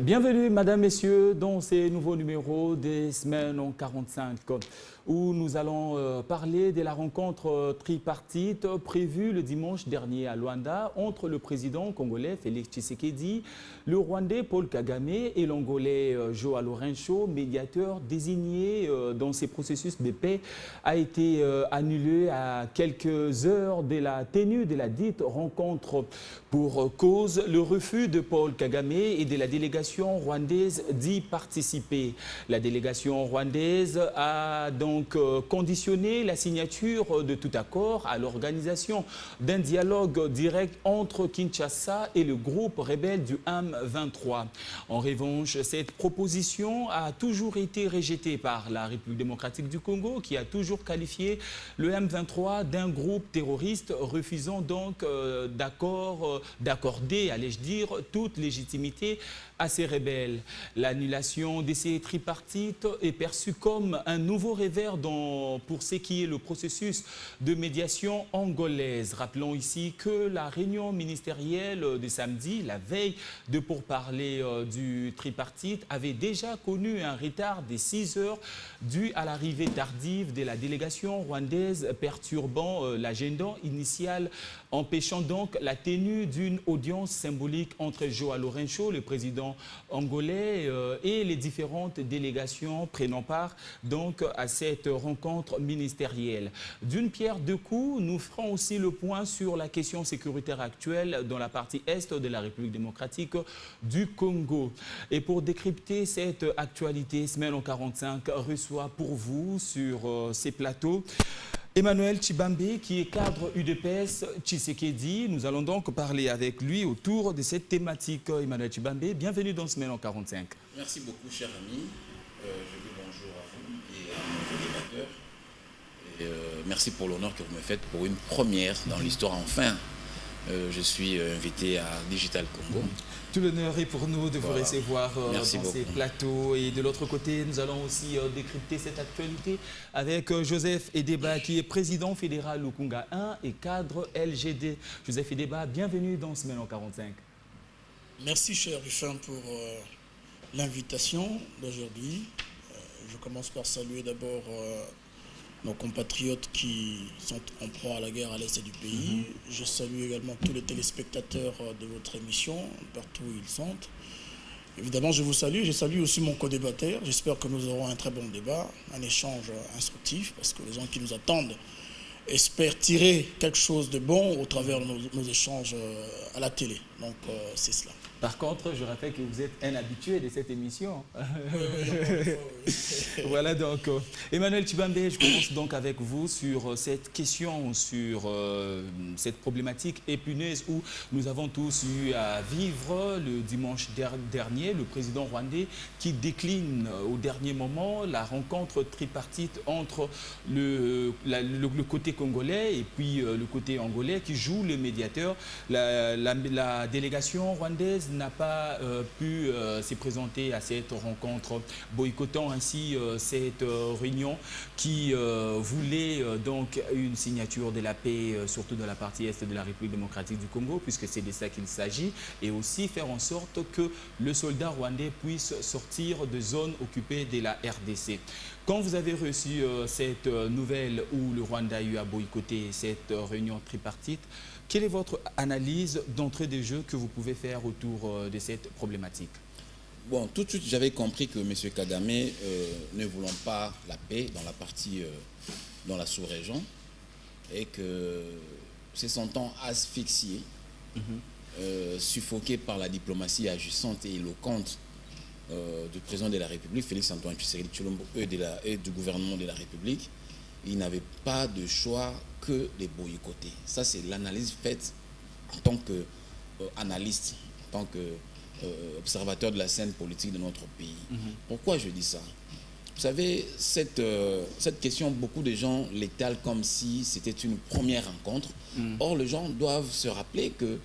Bienvenue, Madame, Messieurs, dans ces nouveaux numéros des semaines en 45, où nous allons parler de la rencontre tripartite prévue le dimanche dernier à Luanda entre le président congolais Félix Tshisekedi, le Rwandais Paul Kagame et l'Angolais João Lourenço, médiateur désigné dans ces processus de paix, a été annulé à quelques heures de la tenue de la dite rencontre pour cause le refus de Paul Kagame et de la délégation rwandaise d'y participer. La délégation rwandaise a donc conditionné la signature de tout accord à l'organisation d'un dialogue direct entre Kinshasa et le groupe rebelle du M23. En revanche, cette proposition a toujours été rejetée par la République démocratique du Congo, qui a toujours qualifié le M23 d'un groupe terroriste, refusant donc d'accorder, allais-je dire, toute légitimité à ces rebelles. L'annulation de ces tripartites est perçue comme un nouveau revers pour ce qui est le processus de médiation angolaise. Rappelons ici que la réunion ministérielle de samedi, la veille de pourparlers du tripartite, avait déjà connu un retard de 6 heures dû à l'arrivée tardive de la délégation rwandaise, perturbant l'agenda initial, empêchant donc la tenue d'une audience symbolique entre João Lourenço, le président angolais, et les différentes délégations prenant part donc à cette rencontre ministérielle. D'une pierre deux coups, nous ferons aussi le point sur la question sécuritaire actuelle dans la partie est de la République démocratique du Congo. Et pour décrypter cette actualité, Semaine en 45 reçoit pour vous sur ces plateaux Emmanuel Tshibambe, qui est cadre UDPS Tshisekedi. Nous allons donc parler avec lui autour de cette thématique. Emmanuel Tshibambe, bienvenue dans Semaine en 45. Merci beaucoup, cher ami. Je dis bonjour à vous et à nos débatteurs. Merci pour l'honneur que vous me faites pour une première dans l'histoire. Enfin, je suis invité à Digital Congo. Tout l'honneur est pour nous de vous recevoir dans ces plateaux. Et de l'autre côté, nous allons aussi décrypter cette actualité avec Joseph Edeba, qui est président fédéral Lukunga 1 et cadre LGD. Joseph Edeba, bienvenue dans Semaine en 45. Merci, cher Ruffin, pour l'invitation d'aujourd'hui. Je commence par saluer d'abord nos compatriotes qui sont en proie à la guerre à l'est du pays. Je salue également tous les téléspectateurs de votre émission, partout où ils sont. Évidemment, je vous salue. Je salue aussi mon co-débatteur. J'espère que nous aurons un très bon débat, un échange instructif, parce que les gens qui nous attendent espèrent tirer quelque chose de bon au travers de nos échanges à la télé. Donc, c'est cela. Par contre, je rappelle que vous êtes un habitué de cette émission. Voilà donc. Emmanuel Tshibambe, je commence donc avec vous sur cette question, sur cette problématique épineuse où nous avons tous eu à vivre le dimanche dernier, le président rwandais qui décline au dernier moment la rencontre tripartite entre le côté congolais et puis le côté angolais qui joue le médiateur. La délégation rwandaise n'a pas pu se présenter à cette rencontre, boycottant ainsi cette réunion qui voulait donc une signature de la paix, surtout dans la partie est de la République démocratique du Congo, puisque c'est de ça qu'il s'agit, et aussi faire en sorte que le soldat rwandais puisse sortir de zones occupées de la RDC. Quand vous avez reçu cette nouvelle où le Rwanda a eu à boycotter cette réunion tripartite, quelle est votre analyse d'entrée de jeu que vous pouvez faire autour de cette problématique? Bon, tout de suite, j'avais compris que M. Kagame, ne voulant pas la paix dans la partie, dans la sous-région, et que se sentant asphyxié, suffoqué par la diplomatie agissante et éloquente du président de la République, Félix-Antoine Tshisekedi Tshilombo, et du gouvernement de la République, il n'avait pas de choix que de boycotter. Ça, c'est l'analyse faite en tant qu'analyste, en tant qu'observateur de la scène politique de notre pays. Pourquoi je dis ça? Vous savez, cette question, beaucoup de gens l'étalent comme si c'était une première rencontre. Or, les gens doivent se rappeler que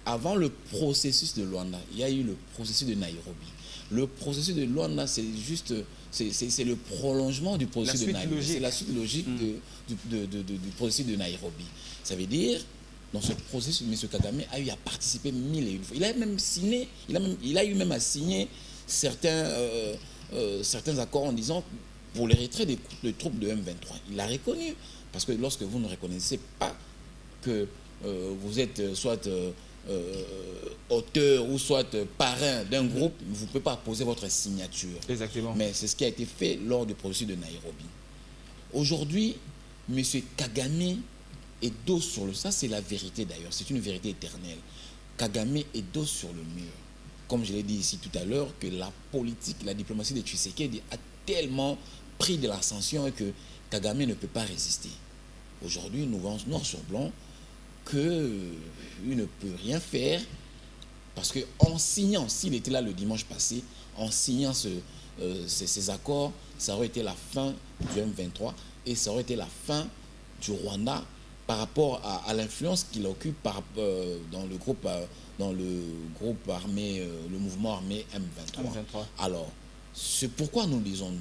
avant le processus de Luanda, il y a eu le processus de Nairobi. Le processus de Luanda, c'est juste, c'est le prolongement du processus de Nairobi. C'est la suite logique du processus de Nairobi. Ça veut dire dans ce processus, M. Kagame a eu à participer 1001 fois. Il a même signé, il a eu même à signer certains accords en disant pour le retrait des troupes de M23. Il l'a reconnu, parce que lorsque vous ne reconnaissez pas que vous êtes soit auteur ou soit parrain d'un groupe, vous ne pouvez pas poser votre signature. Exactement. Mais c'est ce qui a été fait lors du processus de Nairobi. Aujourd'hui, M. Kagame est dos sur le... Ça, c'est la vérité d'ailleurs. C'est une vérité éternelle. Kagame est dos sur le mur. Comme je l'ai dit ici tout à l'heure, que la politique, la diplomatie de Tshisekedi a tellement pris de l'ascension que Kagame ne peut pas résister. Aujourd'hui, nous voyons noir sur blanc qu'il ne peut rien faire parce qu'en signant, s'il était là le dimanche passé, en signant ces accords, ça aurait été la fin du M23 et ça aurait été la fin du Rwanda par rapport à l'influence qu'il occupe dans le groupe armé, le mouvement armé M23. Alors, c'est pourquoi nous disons, nous,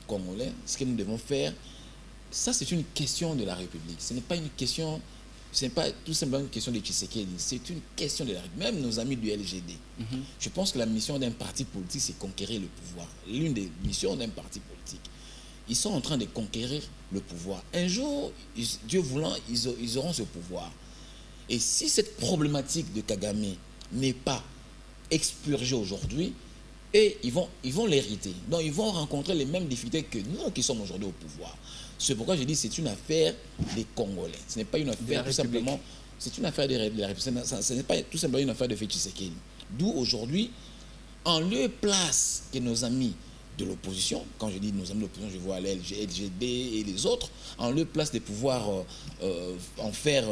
Congolais, ce que nous devons faire, ça c'est une question de la République. Ce n'est pas une question, ce n'est pas tout simplement une question de Tshisekedi, c'est une question de la République. Même nos amis du LGD. Je pense que la mission d'un parti politique, c'est conquérir le pouvoir. L'une des missions d'un parti politique. Ils sont en train de conquérir le pouvoir. Un jour, Dieu voulant, ils auront ce pouvoir. Et si cette problématique de Kagame n'est pas expurgée aujourd'hui, et ils vont l'hériter. Donc ils vont rencontrer les mêmes difficultés que nous qui sommes aujourd'hui au pouvoir. C'est pourquoi je dis que c'est une affaire des Congolais. Ce n'est pas une affaire tout simplement... C'est une affaire de la République. Ce n'est pas tout simplement une affaire de Tshisekedi. D'où aujourd'hui, en lieu et place que nos amis de l'opposition, quand je dis nos amis de l'opposition, je vois LGD et les autres, en lieu et place de pouvoir en faire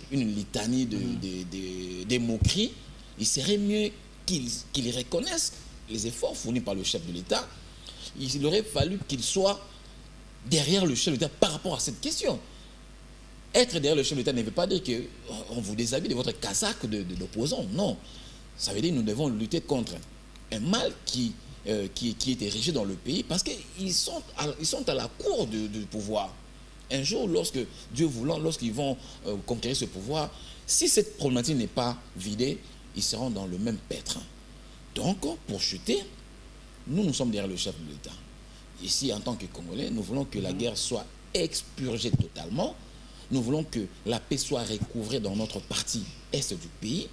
une litanie des moqueries, il serait mieux qu'ils reconnaissent les efforts fournis par le chef de l'État. Il aurait fallu qu'il soit derrière le chef de l'État par rapport à cette question. Être derrière le chef de l'État ne veut pas dire qu'on vous déshabille de votre casaque d'opposant. Non. Ça veut dire que nous devons lutter contre un mal qui est érigé dans le pays parce qu'ils sont à la cour du pouvoir. Un jour, lorsque Dieu voulant, lorsqu'ils vont conquérir ce pouvoir, si cette problématique n'est pas vidée, ils seront dans le même pétrin. Donc, pour chuter, nous sommes derrière le chef de l'État. Ici, en tant que Congolais, nous voulons que la guerre soit expurgée totalement. Nous voulons que la paix soit recouvrée dans notre partie est du pays.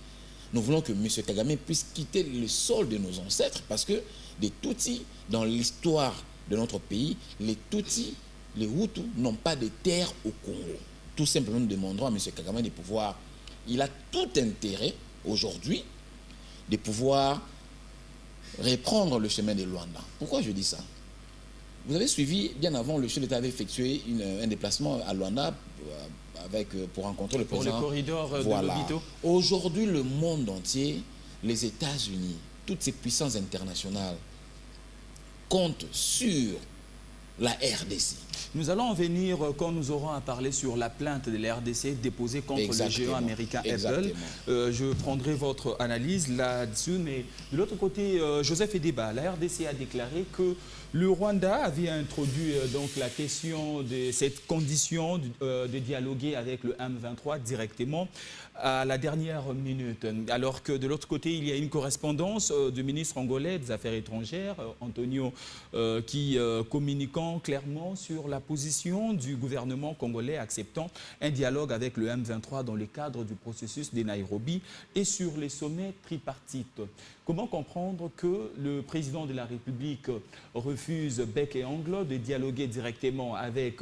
Nous voulons que M. Kagame puisse quitter le sol de nos ancêtres parce que les Tutsis, dans l'histoire de notre pays, les Tutsis, les Hutus n'ont pas de terre au Congo. Tout simplement, nous demanderons à M. Kagame de pouvoir... Il a tout intérêt aujourd'hui de pouvoir reprendre le chemin de Luanda. Pourquoi je dis ça? Vous avez suivi, bien avant, le chef d'État avait effectué un déplacement à Luanda pour rencontrer le président. Pour le corridor de Lobito. Aujourd'hui, le monde entier, les États-Unis, toutes ces puissances internationales comptent sur la RDC. Nous allons en venir quand nous aurons à parler sur la plainte de la RDC déposée contre le géant américain Apple. Je prendrai votre analyse là-dessus, mais de l'autre côté, Joseph Edeba, la RDC a déclaré que le Rwanda avait introduit donc la question de cette condition de dialoguer avec le M23 directement à la dernière minute. Alors que de l'autre côté, il y a une correspondance du ministre angolais des Affaires étrangères, Antonio, qui communiquant clairement sur la position du gouvernement congolais acceptant un dialogue avec le M23 dans le cadre du processus de Nairobi et sur les sommets tripartites. Comment comprendre que le président de la République refuse bec et ongle de dialoguer directement avec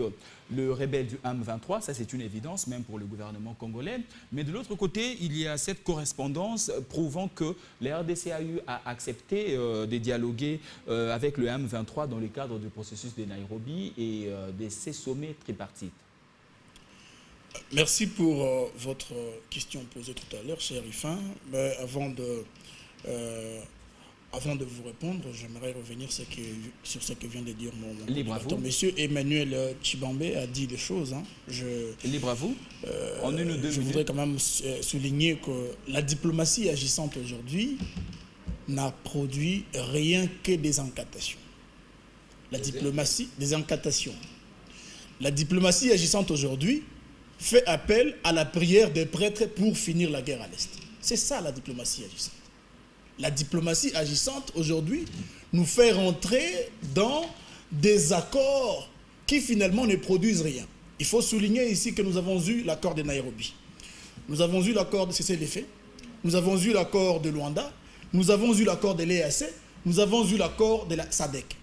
le rebelle du M23? Ça, c'est une évidence, même pour le gouvernement congolais. Mais de l'autre côté, il y a cette correspondance prouvant que la RDC a eu à accepter de dialoguer avec le M23 dans le cadre du processus de Nairobi et de ces sommets tripartites. Merci pour votre question posée tout à l'heure, cher Rufin. Mais avant de vous répondre, j'aimerais revenir sur ce que vient de dire mon collaborateur. Monsieur Emmanuel Tshibambe a dit des choses. Hein. Libre à vous. Je voudrais quand même souligner que la diplomatie agissante aujourd'hui n'a produit rien que des incantations. La diplomatie, des incantations. La diplomatie agissante aujourd'hui fait appel à la prière des prêtres pour finir la guerre à l'Est. C'est ça la diplomatie agissante. La diplomatie agissante aujourd'hui nous fait rentrer dans des accords qui finalement ne produisent rien. Il faut souligner ici que nous avons eu l'accord de Nairobi. Nous avons eu l'accord de cessez-le-feu. Nous avons eu l'accord de Luanda. Nous avons eu l'accord de l'EAC. Nous avons eu l'accord de la SADC.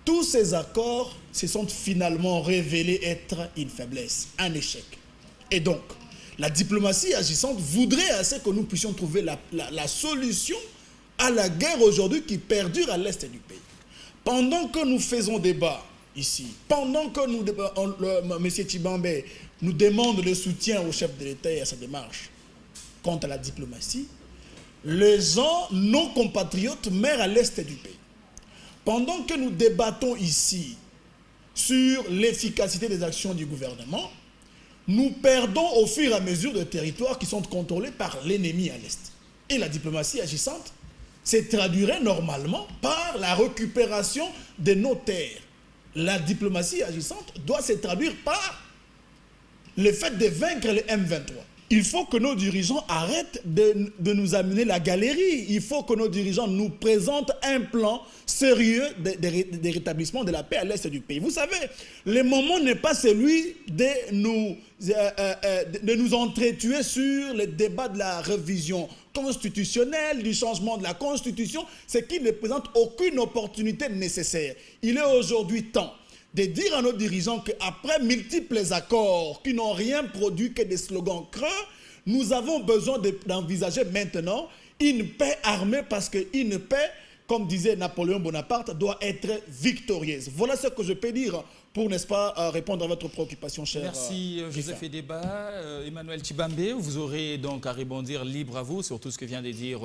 Tous ces accords se sont finalement révélés être une faiblesse, un échec. Et donc, la diplomatie agissante voudrait assez que nous puissions trouver la solution à la guerre aujourd'hui qui perdure à l'est du pays. Pendant que nous faisons débat ici, pendant que M. Tshibambe nous demande le soutien au chef de l'État et à sa démarche contre la diplomatie, les gens, nos compatriotes, meurent à l'est du pays. Pendant que nous débattons ici sur l'efficacité des actions du gouvernement, nous perdons au fur et à mesure de territoires qui sont contrôlés par l'ennemi à l'est. Et la diplomatie agissante se traduirait normalement par la récupération de nos terres. La diplomatie agissante doit se traduire par le fait de vaincre les M23. Il faut que nos dirigeants arrêtent de nous amener la galerie. Il faut que nos dirigeants nous présentent un plan sérieux de rétablissement de la paix à l'est du pays. Vous savez, le moment n'est pas celui de nous entretuer sur le débat de la révision constitutionnelle, du changement de la Constitution, ce qui ne présente aucune opportunité nécessaire. Il est aujourd'hui temps de dire à nos dirigeants qu'après multiples accords qui n'ont rien produit que des slogans creux, nous avons besoin d'envisager maintenant une paix armée parce qu'une paix, comme disait Napoléon Bonaparte, doit être victorieuse. Voilà ce que je peux dire pour, n'est-ce pas, répondre à votre préoccupation, cher. Merci, Joseph Edeba. Emmanuel Tshibambe, vous aurez donc à rebondir libre à vous sur tout ce que vient de dire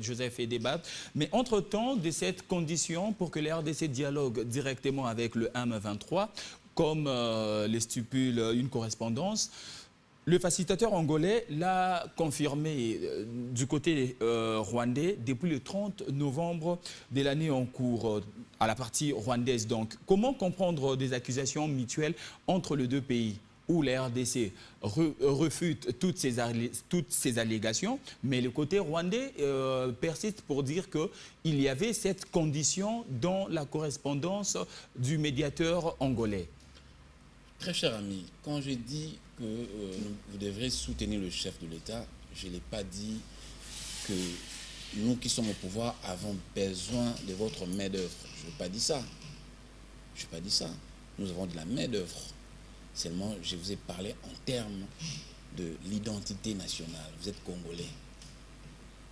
Joseph Edeba. Mais entre-temps, de cette condition, pour que les RDC dialoguent directement avec le M23, comme les stipule une correspondance, le facilitateur angolais l'a confirmé du côté rwandais depuis le 30 novembre de l'année en cours, à la partie rwandaise. Donc, comment comprendre des accusations mutuelles entre les deux pays où la RDC refute toutes ces allégations, mais le côté rwandais persiste pour dire qu'il y avait cette condition dans la correspondance du médiateur angolais. Très cher ami, quand je dis que vous devrez soutenir le chef de l'État, je ne l'ai pas dit que nous qui sommes au pouvoir avons besoin de votre main-d'œuvre. Je n'ai pas dit ça. Je n'ai pas dit ça. Nous avons de la main-d'œuvre. Seulement, je vous ai parlé en termes de l'identité nationale. Vous êtes Congolais.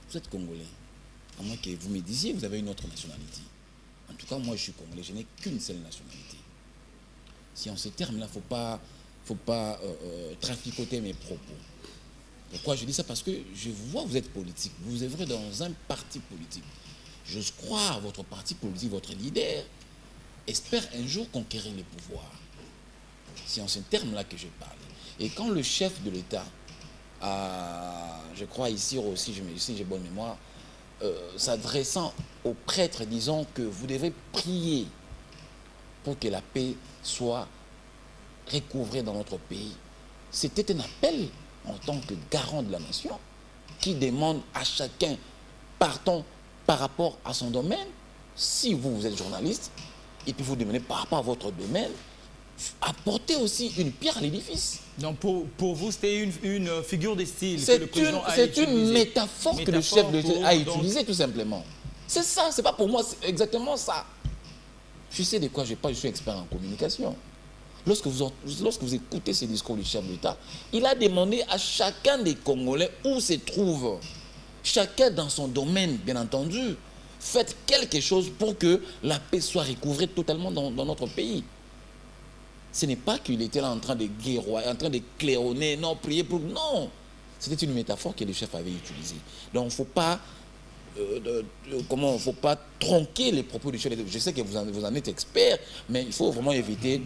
Vous êtes Congolais. À moins que vous me disiez que vous avez une autre nationalité. En tout cas, moi, je suis Congolais. Je n'ai qu'une seule nationalité. Si en ces termes-là, il ne faut pas traficoter mes propos. Pourquoi je dis ça? Parce que je vois que vous êtes politique. Vous œuvrez dans un parti politique. J'ose croire votre parti politique, votre leader, espère un jour conquérir le pouvoir. C'est en ces termes-là que je parle. Et quand le chef de l'État, je crois ici aussi, si j'ai bonne mémoire, s'adressant aux prêtres, disant que vous devez prier pour que la paix soit recouvrée dans notre pays. C'était un appel en tant que garant de la nation qui demande à chacun, partons par rapport à son domaine, si vous êtes journaliste, et puis vous demandez par rapport à votre domaine, apportez aussi une pierre à l'édifice. Donc pour vous, c'était une figure de style que C'est le président a utilisée. C'est une métaphore que le chef de l'État a utilisée tout simplement. C'est ça, c'est pas pour moi, c'est exactement ça. Je sais de quoi je parle, je suis expert en communication. Lorsque vous écoutez ce discours du chef de l'État, il a demandé à chacun des Congolais où se trouve, chacun dans son domaine, bien entendu, faites quelque chose pour que la paix soit recouvrée totalement dans notre pays. Ce n'est pas qu'il était là en train de guerroyer, en train de claironner, non, prier pour... Non, c'était une métaphore que le chef avait utilisée. Donc, il ne faut pas... faut pas tronquer les propos du chef. Je sais que vous en êtes expert, mais il faut vraiment éviter,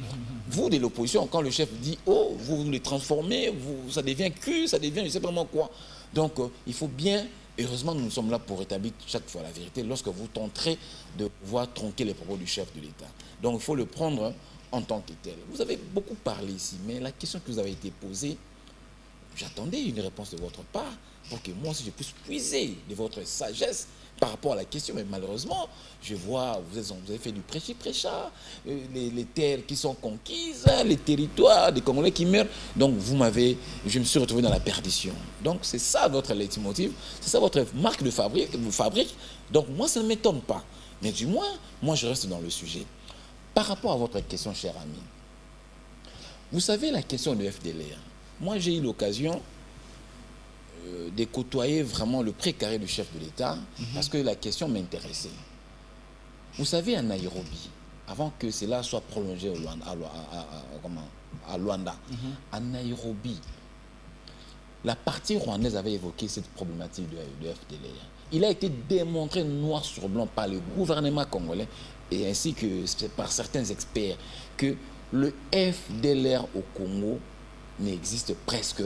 vous de l'opposition, quand le chef dit « Oh, vous les transformez, ça devient cul, ça devient je ne sais pas vraiment quoi ». Donc, il faut bien, heureusement nous sommes là pour rétablir chaque fois la vérité, lorsque vous tenterez de pouvoir tronquer les propos du chef de l'État. Donc, il faut le prendre en tant que tel. Vous avez beaucoup parlé ici, mais la question que vous avez été posée j'attendais une réponse de votre part pour que moi aussi je puisse puiser de votre sagesse par rapport à la question. Mais malheureusement, je vois, vous avez fait du prêchi-prêcha, les terres qui sont conquises, les territoires des Congolais qui meurent. Donc je me suis retrouvé dans la perdition. Donc c'est ça votre leitmotiv, c'est ça votre marque de fabrique. Donc moi, ça ne m'étonne pas. Mais du moins, moi je reste dans le sujet. Par rapport à votre question, cher ami, vous savez la question de FDLR. Moi, j'ai eu l'occasion de côtoyer vraiment le précaré du chef de l'État parce que la question m'intéressait. Vous savez, à Nairobi, avant que cela soit prolongé à Luanda, à Nairobi, la partie rwandaise avait évoqué cette problématique de FDLR. Il a été démontré noir sur blanc par le gouvernement congolais et ainsi que par certains experts que le FDLR au Congo n'existe presque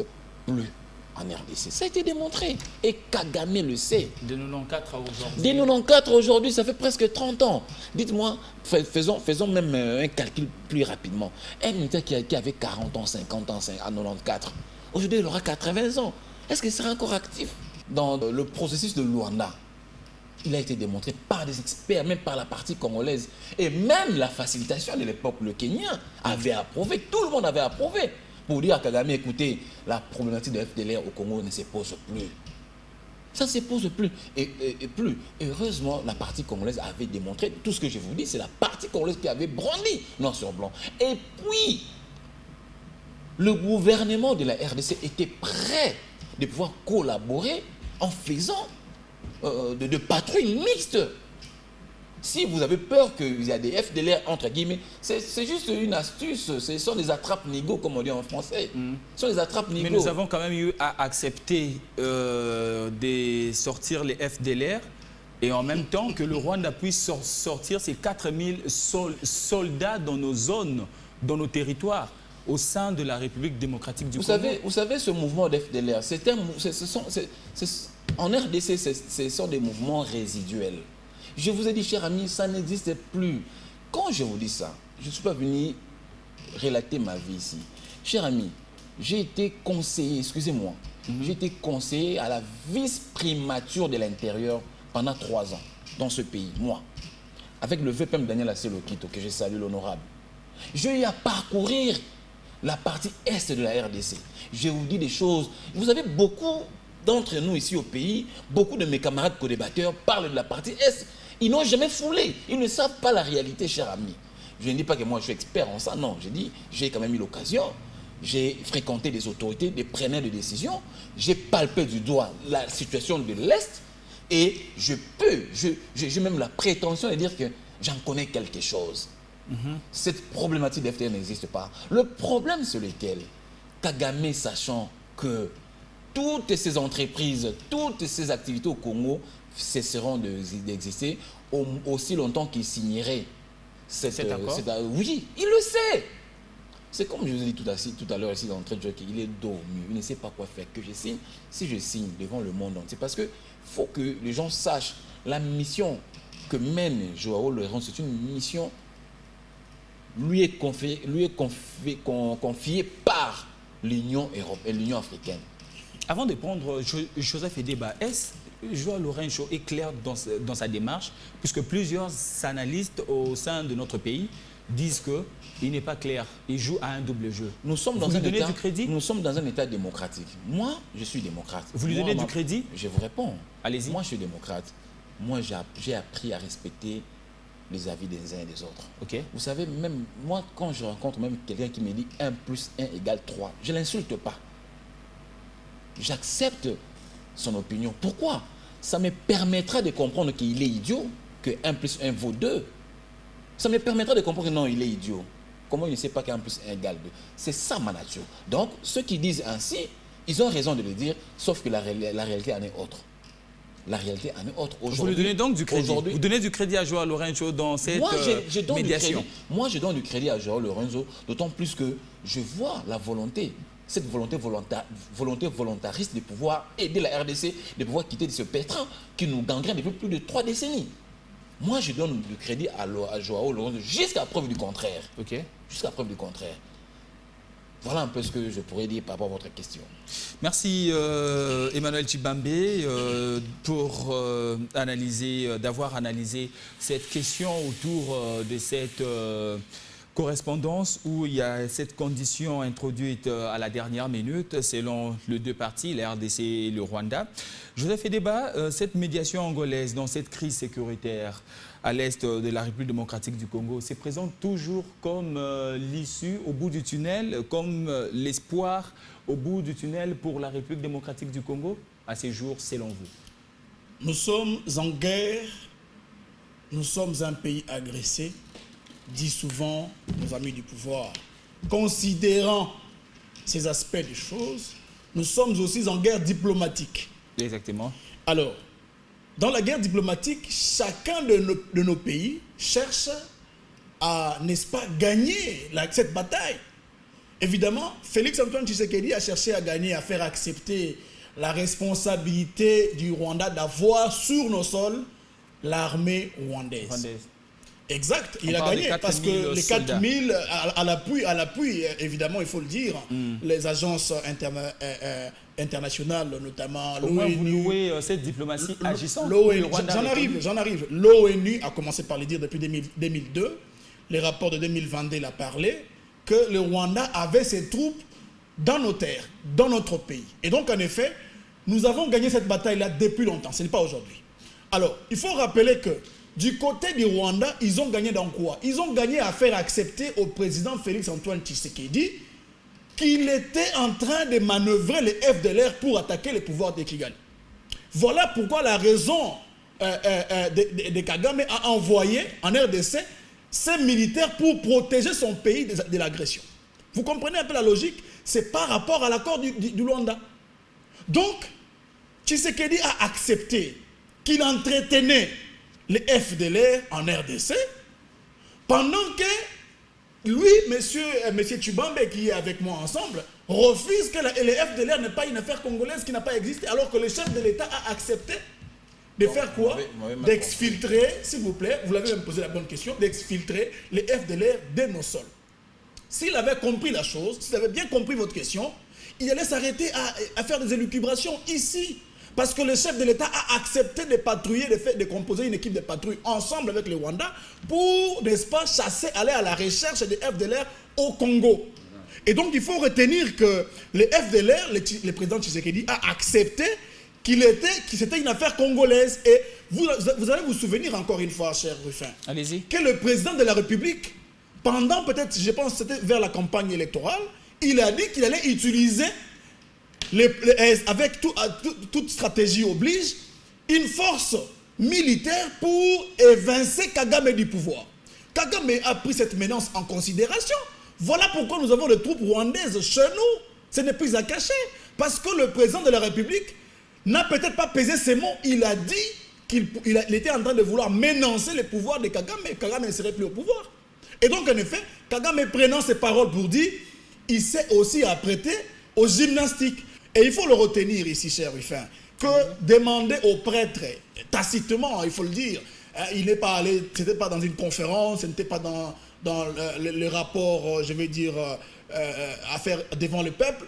plus en RDC. Ça a été démontré. Et Kagame le sait. De 94 à aujourd'hui. De 94 aujourd'hui, ça fait presque 30 ans. Dites-moi, faisons même un calcul plus rapidement. Un militaire qui avait 40 ans, 50 ans à 94, aujourd'hui il aura 80 ans. Est-ce qu'il sera encore actif? Dans le processus de Luanda, il a été démontré par des experts, même par la partie congolaise. Et même la facilitation de l'époque, le Kenya avait approuvé, tout le monde avait approuvé. Pour dire à Kagame, écoutez, la problématique de FDLR au Congo ne se pose plus. Ça ne se pose plus. Et plus. Heureusement, la partie congolaise avait démontré, tout ce que je vous dis, c'est la partie congolaise qui avait brandi noir sur blanc. Et puis, le gouvernement de la RDC était prêt de pouvoir collaborer en faisant de patrouilles mixtes. Si vous avez peur qu'il y a des FDLR entre guillemets, c'est juste une astuce. Ce sont des attrape-nigauds, comme on dit en français. Ce sont des attrape-nigauds. Mais nous avons quand même eu à accepter de sortir les FDLR et en même temps que le Rwanda puisse sortir ses 4000 soldats dans nos zones, dans nos territoires, au sein de la République démocratique du Congo. Vous savez, ce mouvement d'FDLR, en RDC, ce sont des mouvements résiduels. Je vous ai dit, cher ami, ça n'existe plus. Quand je vous dis ça, je ne suis pas venu relater ma vie ici. Cher ami, j'ai été conseiller, excusez-moi, j'ai été conseiller à la vice-primature de l'Intérieur pendant 3 ans dans ce pays, moi, avec le VPM Daniel Asselokito, que je salue, l'honorable. J'ai eu à parcourir la partie est de la RDC. Je vous dis des choses. Vous avez beaucoup d'entre nous ici au pays, beaucoup de mes camarades co-débatteurs parlent de la partie est. Ils n'ont jamais foulé. Ils ne savent pas la réalité, cher ami. Je ne dis pas que moi je suis expert en ça, non. Je dis, j'ai quand même eu l'occasion. J'ai fréquenté des autorités, des preneurs de décision. J'ai palpé du doigt la situation de l'Est. Et j'ai même la prétention de dire que j'en connais quelque chose. Cette problématique d'FDR n'existe pas. Le problème c'est lequel, Kagame sachant que toutes ces entreprises, toutes ces activités au Congo cesseront d'exister aussi longtemps qu'il signerait cet accord. Oui, il le sait. C'est comme je vous ai dit tout à l'heure ici d'entrée de jeu qu'il est dormi, il ne sait pas quoi faire, que je signe. Si je signe devant le monde entier, parce qu'il faut que les gens sachent la mission que mène Joao Lourenço, c'est une mission lui est confiée par l'Union européenne et l'Union africaine. Avant de prendre Joseph Edeba, est-ce que Joao Lourenço est clair dans sa démarche, puisque plusieurs analystes au sein de notre pays disent qu'il n'est pas clair, il joue à un double jeu. Nous sommes dans du crédit? Nous sommes dans un État démocratique. Moi, je suis démocrate. Vous lui donnez du crédit? Je vous réponds. Allez-y. Moi, je suis démocrate. Moi, j'ai appris à respecter les avis des uns et des autres. Okay. Vous savez, même moi, quand je rencontre même quelqu'un qui me dit 1 plus 1 égale 3, je ne l'insulte pas. J'accepte son opinion. Pourquoi? Ça me permettra de comprendre qu'il est idiot, que 1 plus 1 vaut 2. Ça me permettra de comprendre que non, il est idiot. Comment il ne sait pas qu'1 plus 1 égale 2? C'est ça ma nature. Donc, ceux qui disent ainsi, ils ont raison de le dire, sauf que la réalité en est autre. La réalité en est autre. Vous lui donnez donc du crédit? Vous donnez du crédit à Joao Lourenço dans cette médiation? Moi, je donne du crédit à Joao Lourenço, d'autant plus que je vois la volonté, cette volonté volontariste de pouvoir aider la RDC, de pouvoir quitter ce pétrin qui nous gangrène depuis plus de 3 décennies. Moi, je donne du crédit à Joao Lourenço jusqu'à preuve du contraire. Okay. Jusqu'à preuve du contraire. Voilà un peu ce que je pourrais dire par rapport à votre question. Merci Emmanuel Tshibambe pour d'avoir analysé cette question autour de cette correspondance où il y a cette condition introduite à la dernière minute selon les deux parties, la RDC et le Rwanda. Joseph Edeba, cette médiation angolaise dans cette crise sécuritaire à l'est de la République démocratique du Congo se présente toujours comme l'issue au bout du tunnel, comme l'espoir au bout du tunnel pour la République démocratique du Congo à ces jours, selon vous? Nous sommes en guerre, nous sommes un pays agressé, dit souvent nos amis du pouvoir. Considérant ces aspects des choses, nous sommes aussi en guerre diplomatique. Exactement. Alors, dans la guerre diplomatique, chacun de nos pays cherche à, n'est-ce pas, gagner cette bataille. Évidemment, Félix Antoine Tshisekedi a cherché à gagner, à faire accepter la responsabilité du Rwanda d'avoir sur nos sols l'armée rwandaise. Exact, il a gagné parce que les 4000 à l'appui, évidemment, il faut le dire, les agences internationales, notamment l'ONU. Au moins, vous louez cette diplomatie agissante. J'en arrive. L'ONU a commencé par le dire depuis 2002. Les rapports de 2022 l'a parlé, que le Rwanda avait ses troupes dans nos terres, dans notre pays. Et donc, en effet, nous avons gagné cette bataille-là depuis longtemps. Ce n'est pas aujourd'hui. Alors, il faut rappeler que du côté du Rwanda, ils ont gagné dans quoi? Ils ont gagné à faire accepter au président Félix Antoine Tshisekedi qu'il était en train de manœuvrer les FDLR pour attaquer les pouvoirs de Kigali. Voilà pourquoi la raison de Kagame a envoyé en RDC ses militaires pour protéger son pays de l'agression. Vous comprenez un peu la logique? C'est par rapport à l'accord du Rwanda. Donc, Tshisekedi a accepté qu'il entretenait les FDLR en RDC, pendant que lui, monsieur Tshibambe, qui est avec moi ensemble, refuse que les FDLR n'est pas une affaire congolaise qui n'a pas existé, alors que le chef de l'État a accepté de faire quoi? D'exfiltrer, s'il vous plaît, vous l'avez même posé la bonne question, d'exfiltrer les FDLR de nos sols. S'il avait compris la chose, s'il avait bien compris votre question, il allait s'arrêter à faire des élucubrations ici. Parce que le chef de l'État a accepté de patrouiller, de composer une équipe de patrouille ensemble avec le Rwanda pour, n'est-ce pas, chasser, aller à la recherche des FDLR au Congo. Et donc, il faut retenir que les FDLR, le président Tshisekedi a accepté que c'était une affaire congolaise. Et vous allez vous souvenir encore une fois, cher Ruffin, allez-y, que le président de la République, pendant peut-être, je pense que c'était vers la campagne électorale, il a dit qu'il allait utiliser avec toute stratégie oblige, une force militaire pour évincer Kagame du pouvoir. Kagame a pris cette menace en considération. Voilà pourquoi nous avons des troupes rwandaises chez nous. Ce n'est plus à cacher. Parce que le président de la République n'a peut-être pas pesé ses mots. Il a dit qu'il était en train de vouloir menacer le pouvoir de Kagame. Kagame ne serait plus au pouvoir. Et donc, en effet, Kagame prenant ses paroles pour dire, il s'est aussi apprêté aux gymnastiques. Et il faut le retenir ici, cher Ruffin, que demander aux prêtres, tacitement, il faut le dire, il n'est pas allé, ce n'était pas dans une conférence, ce n'était pas dans le rapport, je vais dire, à faire devant le peuple,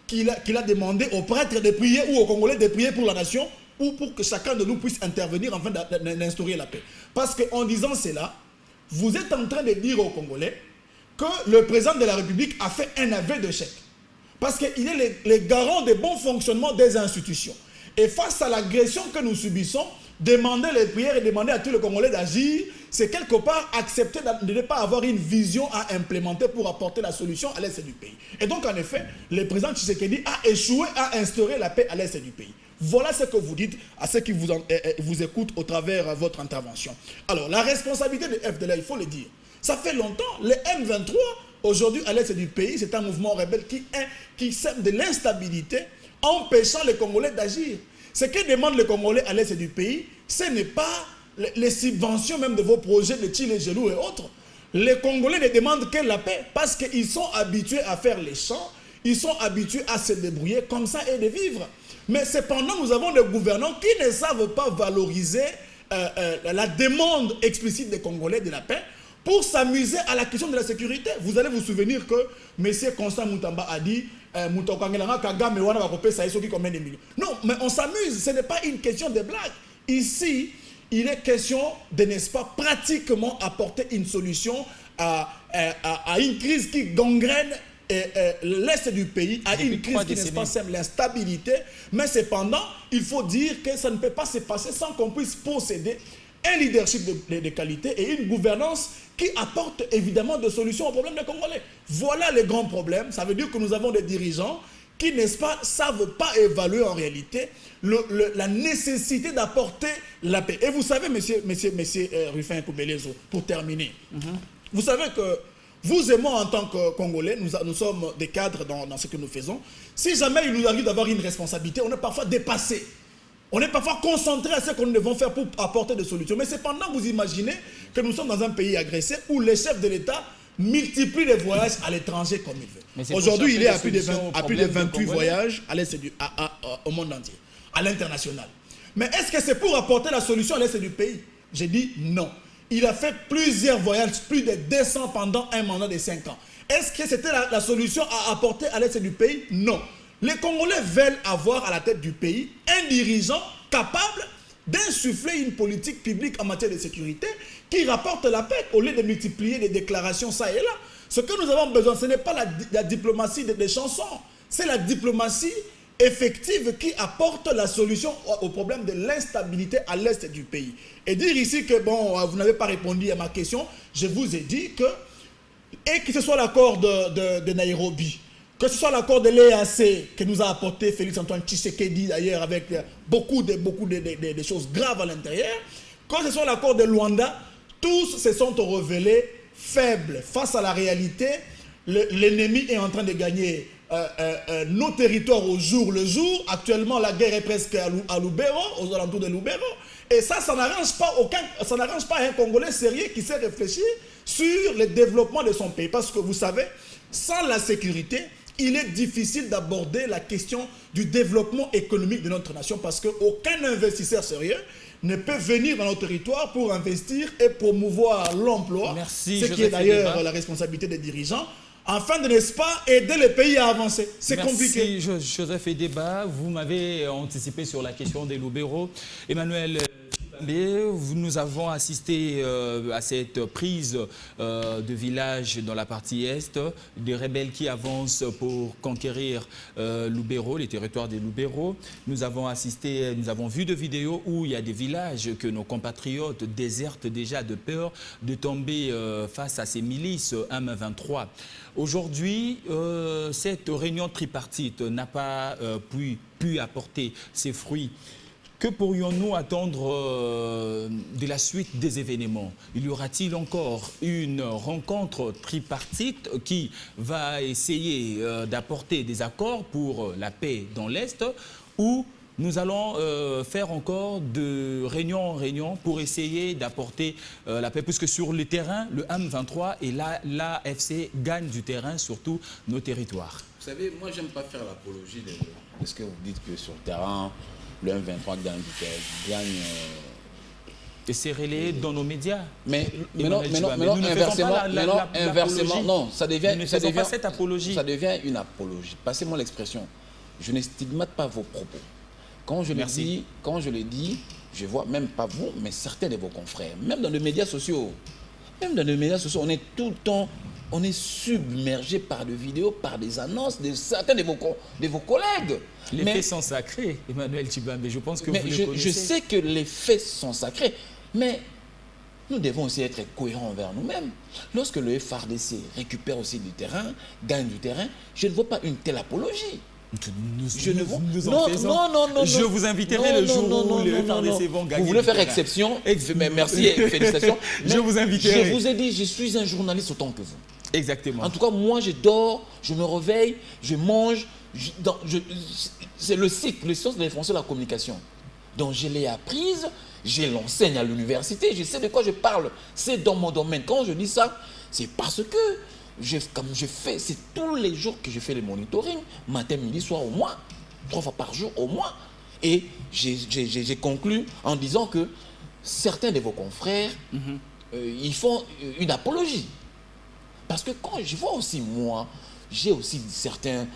qu'il a demandé aux prêtres de prier ou aux Congolais de prier pour la nation ou pour que chacun de nous puisse intervenir afin d'instaurer la paix. Parce qu'en disant cela, vous êtes en train de dire aux Congolais que le président de la République a fait un aveu d'échec. Parce qu'il est le garant du bon fonctionnement des institutions. Et face à l'agression que nous subissons, demander les prières et demander à tous les Congolais d'agir, c'est quelque part accepter de ne pas avoir une vision à implémenter pour apporter la solution à l'est du pays. Et donc, en effet, le président Tshisekedi a échoué à instaurer la paix à l'est du pays. Voilà ce que vous dites à ceux qui vous écoutent au travers votre intervention. Alors, la responsabilité de FDLR, il faut le dire. Ça fait longtemps, les M23... Aujourd'hui, à l'est du pays, c'est un mouvement rebelle qui sème de l'instabilité, empêchant les Congolais d'agir. Ce que demandent les Congolais à l'est du pays, ce n'est pas les subventions même de vos projets de Tchilé, Gelou et autres. Les Congolais ne demandent que la paix parce qu'ils sont habitués à faire les champs, ils sont habitués à se débrouiller comme ça et de vivre. Mais cependant, nous avons des gouvernants qui ne savent pas valoriser la demande explicite des Congolais de la paix, pour s'amuser à la question de la sécurité. Vous allez vous souvenir que M. Constant Moutamba a dit non, mais on s'amuse, ce n'est pas une question de blague. Ici, il est question de, n'est-ce pas, pratiquement apporter une solution à une crise qui gangrène l'Est du pays, à une crise qui, n'est-ce pas, sème l'instabilité. Mais cependant, il faut dire que ça ne peut pas se passer sans qu'on puisse posséder un leadership de qualité et une gouvernance qui apporte évidemment des solutions aux problèmes des Congolais. Voilà les grands problèmes. Ça veut dire que nous avons des dirigeants qui, n'est-ce pas, savent pas évaluer en réalité la nécessité d'apporter la paix. Et vous savez, monsieur Rufin Koubelezo, pour terminer, vous savez que vous et moi, en tant que Congolais, nous sommes des cadres dans ce que nous faisons. Si jamais il nous arrive d'avoir une responsabilité, on est parfois dépassé. On est parfois concentré à ce que nous devons faire pour apporter des solutions. Mais cependant, vous imaginez que nous sommes dans un pays agressé où les chefs de l'État multiplient les voyages à l'étranger comme il veut. Aujourd'hui, il est à plus de 28 voyages à l'est au monde entier, à l'international. Mais est-ce que c'est pour apporter la solution à l'est du pays? J'ai dit non. Il a fait plusieurs voyages, plus de 200 pendant un mandat de 5 ans. Est-ce que c'était la solution à apporter à l'est du pays? Non. Les Congolais veulent avoir à la tête du pays un dirigeant capable d'insuffler une politique publique en matière de sécurité qui rapporte la paix au lieu de multiplier les déclarations ça et là. Ce que nous avons besoin, ce n'est pas la diplomatie des chansons, c'est la diplomatie effective qui apporte la solution au problème de l'instabilité à l'est du pays. Et dire ici que, bon, vous n'avez pas répondu à ma question, je vous ai dit que, et que ce soit l'accord de Nairobi, que ce soit l'accord de l'EAC que nous a apporté Félix-Antoine Tshisekedi d'ailleurs avec beaucoup de choses graves à l'intérieur, que ce soit l'accord de Luanda, tous se sont révélés faibles face à la réalité. L'ennemi est en train de gagner nos territoires au jour le jour. Actuellement, la guerre est presque à Lubero, aux alentours de Lubero. Et ça n'arrange pas un Congolais sérieux qui sait réfléchir sur le développement de son pays. Parce que vous savez, sans la sécurité, il est difficile d'aborder la question du développement économique de notre nation parce qu'aucun investisseur sérieux ne peut venir dans notre territoire pour investir et promouvoir l'emploi, ce qui est d'ailleurs la responsabilité des dirigeants, afin de, n'est-ce pas, aider le pays à avancer. C'est compliqué. Merci Joseph Edeba. Vous m'avez anticipé sur la question des Lubero. Emmanuel, nous avons assisté à cette prise de village dans la partie est, des rebelles qui avancent pour conquérir Lubero, les territoires des Lubero. Nous avons assisté, nous avons vu des vidéos où il y a des villages que nos compatriotes désertent déjà de peur de tomber face à ces milices M23. Aujourd'hui, cette réunion tripartite n'a pas pu apporter ses fruits. Que pourrions-nous attendre de la suite des événements? Il y aura-t-il encore une rencontre tripartite qui va essayer d'apporter des accords pour la paix dans l'Est, ou nous allons faire encore de réunion en réunion pour essayer d'apporter la paix, puisque sur le terrain, le M23 et l'AFC gagnent du terrain, surtout nos territoires. Vous savez, moi, j'aime pas faire l'apologie de ce que vous dites que sur le terrain, le M23 gagne. Et c'est relayé dans nos médias. Mais non, inversement, non, ça devient une apologie. Passez-moi l'expression. Je ne stigmate pas vos propos. Quand je le dis, je vois même pas vous, mais certains de vos confrères, même dans les médias sociaux, on est tout le temps, on est submergé par des vidéos, par des annonces de certains de vos collègues. Les faits sont sacrés, Emmanuel Tshibambe, je pense que vous les connaissez. Je sais que les faits sont sacrés, mais nous devons aussi être cohérents envers nous-mêmes. Lorsque le FARDC récupère aussi du terrain, gagne du terrain, je ne vois pas une telle apologie. Je vous inviterai le jour où les FARDC vont gagner. Vous voulez faire exception, mais merci et félicitations. Je vous inviterai. Je vous ai dit, je suis un journaliste autant que vous. Exactement. En tout cas, moi, je dors, je me réveille, je mange. C'est le cycle, le sciences de l'information et de la communication. Donc, je l'ai apprise, je l'enseigne à l'université, je sais de quoi je parle. C'est dans mon domaine. Quand je dis ça, c'est parce que comme je fais, c'est tous les jours que je fais le monitoring, matin, midi, soir, au moins, 3 fois par jour, au moins. Et j'ai conclu en disant que certains de vos confrères ils font une apologie. Parce que quand je vois aussi, moi, j'ai aussi certains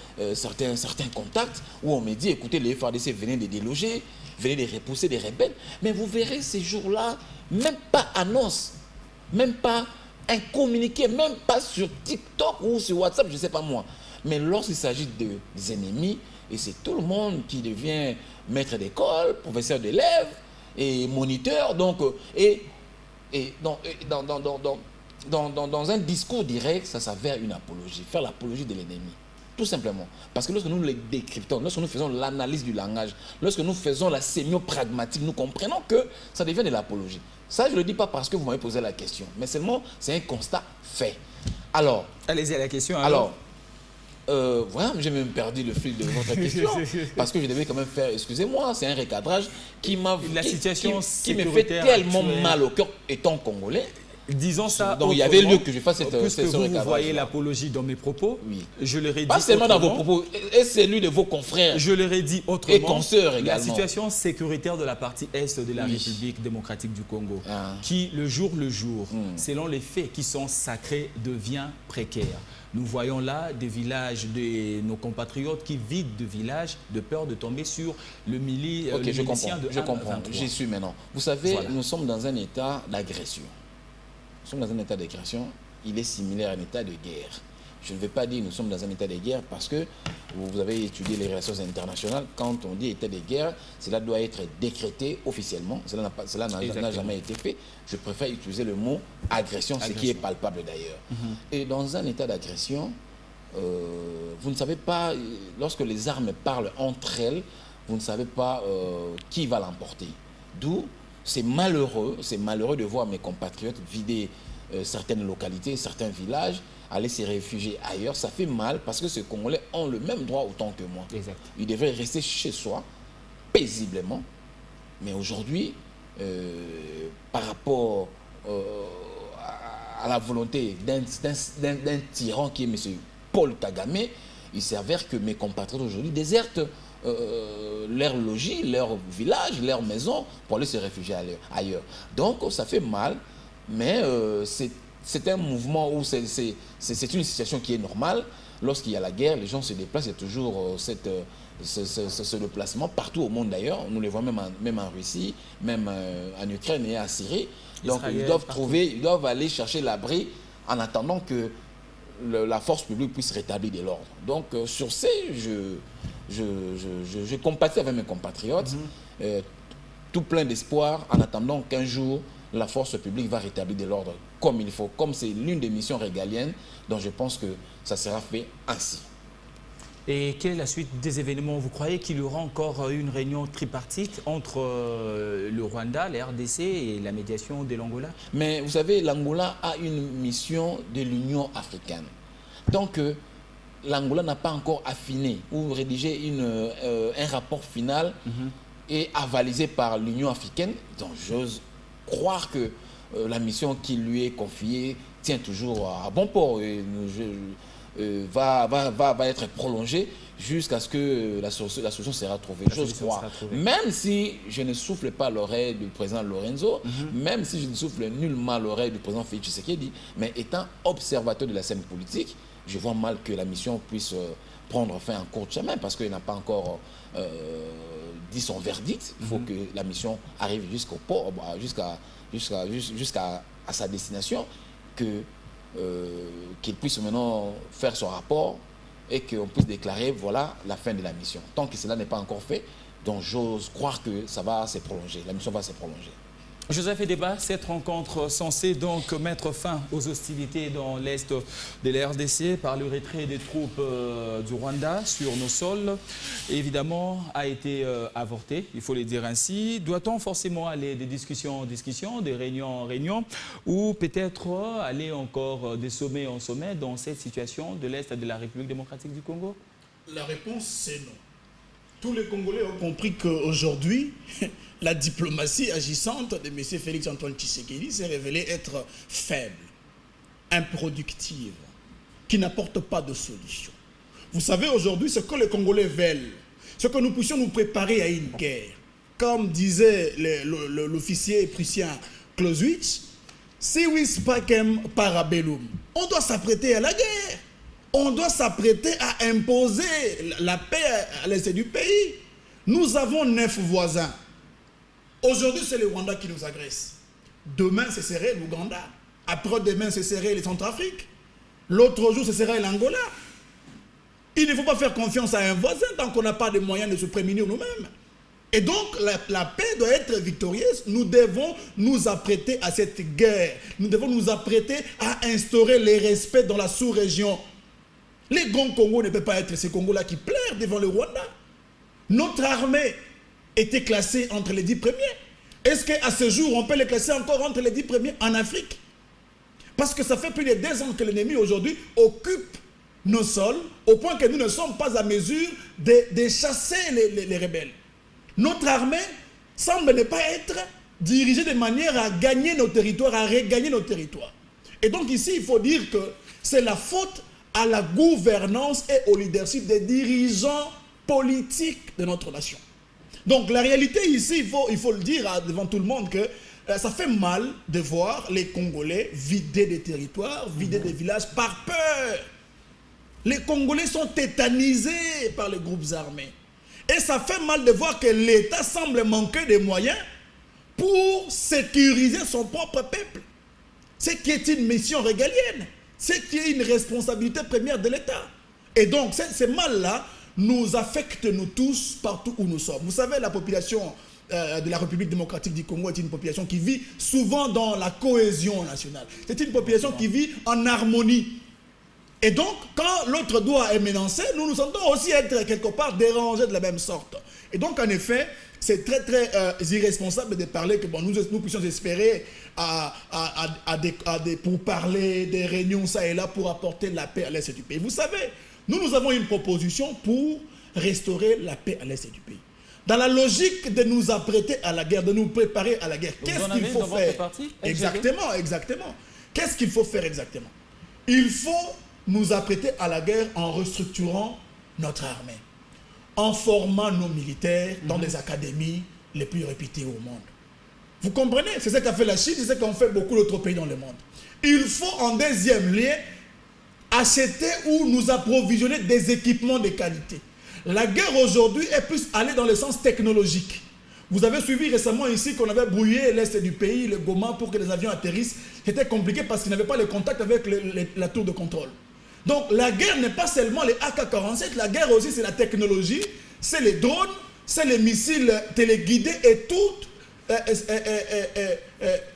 contacts où on me dit, écoutez, les FARDC venaient de déloger, venaient de repousser des rebelles. Mais vous verrez ces jours-là, même pas annonce, même pas un communiqué, même pas sur TikTok ou sur WhatsApp, je ne sais pas moi. Mais lorsqu'il s'agit des ennemis, et c'est tout le monde qui devient maître d'école, professeur d'élèves et moniteur, donc, dans un discours direct, ça s'avère une apologie, faire l'apologie de l'ennemi. Tout simplement. Parce que lorsque nous les décryptons, lorsque nous faisons l'analyse du langage, lorsque nous faisons la sémiopragmatique, nous comprenons que ça devient de l'apologie. Ça, je ne le dis pas parce que vous m'avez posé la question, mais seulement c'est un constat fait. Alors, allez-y à la question. Alors, voilà, j'ai même perdu le fil de votre question, parce que je devais quand même faire, excusez-moi, c'est un recadrage qui m'a la situation qui me fait tellement mal au cœur étant congolais. Disons ça. Donc il y avait lieu que je fasse cette puisque recadrage. Vous voyez l'apologie dans mes propos. Oui. Je leur ai dit. Pas seulement dans vos propos, et celui de vos confrères. Je leur ai dit autrement. Et consoeurs également. La situation sécuritaire de la partie est de la République démocratique du Congo, qui le jour, selon les faits qui sont sacrés, devient précaire. Nous voyons là des villages de nos compatriotes qui vident de villages de peur de tomber sur le milicien de je comprends. J'y suis maintenant. Vous savez, voilà. Nous sommes dans un état d'agression. Nous sommes dans un état d'agression, il est similaire à un état de guerre. Je ne vais pas dire que nous sommes dans un état de guerre parce que vous avez étudié les relations internationales. Quand on dit état de guerre, cela doit être décrété officiellement. Cela n'a jamais été fait. Je préfère utiliser le mot agression, ce qui est palpable d'ailleurs. Et dans un état d'agression, vous ne savez pas, lorsque les armes parlent entre elles, vous ne savez pas qui va l'emporter. D'où c'est malheureux de voir mes compatriotes vider certaines localités, certains villages, aller se réfugier ailleurs. Ça fait mal parce que ces Congolais ont le même droit autant que moi. Exact. Ils devraient rester chez soi, paisiblement. Mais aujourd'hui, par rapport à la volonté d'un tyran qui est M. Paul Kagame, il s'avère que mes compatriotes aujourd'hui désertent leur logis, leur village, leur maison pour aller se réfugier ailleurs. Donc ça fait mal, mais c'est un mouvement où c'est une situation qui est normale. Lorsqu'il y a la guerre, les gens se déplacent, il y a toujours ce déplacement partout au monde d'ailleurs. Nous les voyons même en Russie, même en Ukraine et en Syrie. Donc ils doivent aller chercher l'abri en attendant que la force publique puisse rétablir de l'ordre. Donc sur ce, je compatis avec mes compatriotes, tout plein d'espoir en attendant qu'un jour la force publique va rétablir de l'ordre comme il faut, comme c'est l'une des missions régaliennes, donc je pense que ça sera fait ainsi. Et quelle est la suite des événements? Vous croyez qu'il y aura encore une réunion tripartite entre le Rwanda, la RDC et la médiation de l'Angola? Mais vous savez, l'Angola a une mission de l'Union africaine. Tant que l'Angola n'a pas encore affiné ou rédigé un rapport final et avalisé par l'Union africaine, donc j'ose croire que la mission qui lui est confiée tient toujours à bon port et va être prolongée jusqu'à ce que la solution sera trouvée. J'ose croire. Même si je ne souffle pas l'oreille du président Lorenzo, même si je ne souffle nullement l'oreille du président Félix Tshisekedi, mais étant observateur de la scène politique, je vois mal que la mission puisse prendre fin en cours de chemin parce qu'il n'a pas encore dit son verdict. Il faut que la mission arrive jusqu'au port, jusqu'à sa destination, qu'il puisse maintenant faire son rapport et qu'on puisse déclarer voilà la fin de la mission. Tant que cela n'est pas encore fait, donc j'ose croire que ça va se prolonger, la mission va se prolonger. Joseph Edeba, cette rencontre censée donc mettre fin aux hostilités dans l'est de la RDC par le retrait des troupes du Rwanda sur nos sols, évidemment, a été avortée, il faut le dire ainsi. Doit-on forcément aller de discussion en discussion, de réunion en réunion, ou peut-être aller encore de sommet en sommet dans cette situation de l'est de la République démocratique du Congo? La réponse, c'est non. Tous les Congolais ont compris qu'aujourd'hui, la diplomatie agissante de M. Félix Antoine Tshisekedi s'est révélée être faible, improductive, qui n'apporte pas de solution. Vous savez, aujourd'hui, ce que les Congolais veulent, c'est que nous puissions nous préparer à une guerre. Comme disait l'officier prussien Clausewitz, Civis pacem parabellum. On doit s'apprêter à la guerre. On doit s'apprêter à imposer la paix à l'est du pays. Nous avons 9 voisins. Aujourd'hui, c'est le Rwanda qui nous agresse. Demain, ce serait l'Ouganda. Après-demain, ce serait les Centrafrique. L'autre jour, ce serait l'Angola. Il ne faut pas faire confiance à un voisin tant qu'on n'a pas de moyens de se prémunir nous-mêmes. Et donc, la paix doit être victorieuse. Nous devons nous apprêter à cette guerre. Nous devons nous apprêter à instaurer les respects dans la sous-région. Les grands Congo ne peuvent pas être ces Congos-là qui pleurent devant le Rwanda. Notre armée était classée entre les 10 premiers. Est-ce qu'à ce jour, on peut les classer encore entre les 10 premiers en Afrique? Parce que ça fait plus de 2 ans que l'ennemi aujourd'hui occupe nos sols, au point que nous ne sommes pas à mesure de chasser les rebelles. Notre armée semble ne pas être dirigée de manière à gagner nos territoires, à regagner nos territoires. Et donc ici, il faut dire que c'est la faute à la gouvernance et au leadership des dirigeants politiques de notre nation. Donc la réalité ici, il faut le dire devant tout le monde que ça fait mal de voir les Congolais vider des territoires, vider des villages par peur. Les Congolais sont tétanisés par les groupes armés. Et ça fait mal de voir que l'État semble manquer de moyens pour sécuriser son propre peuple. Ce qui est une mission régalienne, ce qui est une responsabilité première de l'État. Et donc, ces mal-là nous affectent nous tous partout où nous sommes. Vous savez, la population de la République démocratique du Congo est une population qui vit souvent dans la cohésion nationale. C'est une population qui vit en harmonie. Et donc, quand l'autre doigt est menacé, nous nous sentons aussi être quelque part dérangés de la même sorte. Et donc, en effet, c'est très, très irresponsable de parler que bon, nous puissions espérer pour parler des réunions ça et là pour apporter la paix à l'est du pays. Vous savez, nous avons une proposition pour restaurer la paix à l'est du pays. Dans la logique de nous apprêter à la guerre, de nous préparer à la guerre, qu'est-ce qu'il faut faire? Exactement, exactement. Qu'est-ce qu'il faut faire exactement? Il faut nous apprêter à la guerre en restructurant notre armée, en formant nos militaires dans des académies les plus réputées au monde. Vous comprenez? C'est ce qu'a fait la Chine, c'est ce qu'ont fait beaucoup d'autres pays dans le monde. Il faut en deuxième lieu acheter ou nous approvisionner des équipements de qualité. La guerre aujourd'hui est plus allée dans le sens technologique. Vous avez suivi récemment ici qu'on avait brouillé l'est du pays, le Goma, pour que les avions atterrissent. C'était compliqué parce qu'ils n'avaient pas le contact avec la tour de contrôle. Donc la guerre n'est pas seulement les AK-47, la guerre aussi c'est la technologie, c'est les drones, c'est les missiles téléguidés et toutes